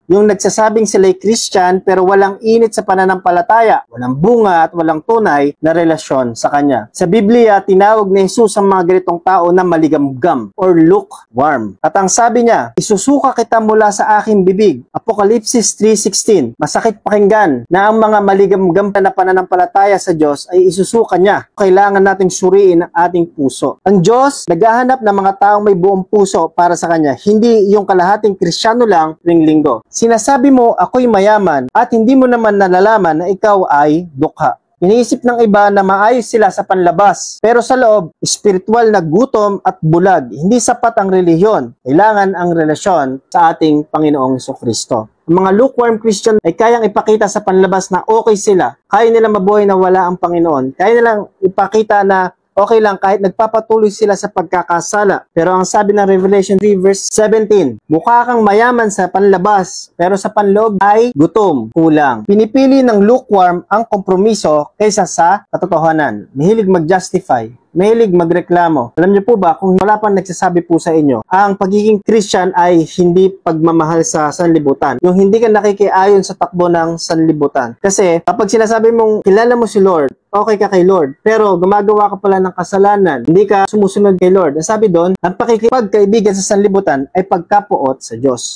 Yung nagsasabing sila'y Christian pero walang init sa pananampalataya, walang bunga at walang tunay na relasyon sa Kanya. Sa Biblia, tinawag ni Jesus ang mga ganitong tao na maligamgam or lukewarm. At ang sabi niya, isusuka kita mula sa aking bibig. Apokalipsis 3:16. Masakit pakinggan na ang mga maligamgam na pananampalataya sa Diyos ay isusuka niya. Kailangan nating suriin ang ating puso. Ang Diyos naghahanap ng mga taong may buong puso para sa Kanya, hindi yung kalahating Kristiyano lang tuwing linggo. Sinasabi mo, ako'y mayaman at hindi mo naman nalalaman na ikaw ay dukha. Iniisip ng iba na maayos sila sa panlabas, pero sa loob, espiritual na gutom at bulag. Hindi sapat ang relihiyon. Kailangan ang relasyon sa ating Panginoong Jesucristo. Ang mga lukewarm Christian ay kayang ipakita sa panlabas na okay sila. Kaya nilang mabuhay na wala ang Panginoon. Kaya nilang ipakita na okay lang kahit nagpapatuloy sila sa pagkakasala. Pero ang sabi ng Revelation 3 verse 17, mukha kang mayaman sa panlabas, pero sa panloob ay gutom, kulang. Pinipili ng lukewarm ang kompromiso kaysa sa katotohanan. Mahilig mag-justify, mahilig magreklamo. Alam niyo po ba, kung wala pang nagsasabi po sa inyo, ang pagiging Christian ay hindi pagmamahal sa sanlibutan. Yung hindi ka nakikiayon sa takbo ng sanlibutan. Kasi kapag sinasabi mong kilala mo si Lord, okay ka kay Lord, pero gumagawa ka pala ng kasalanan, hindi ka sumusunod kay Lord. Ang sabi doon, ang pakikipagkaibigan sa sanlibutan ay pagkapuot sa Diyos.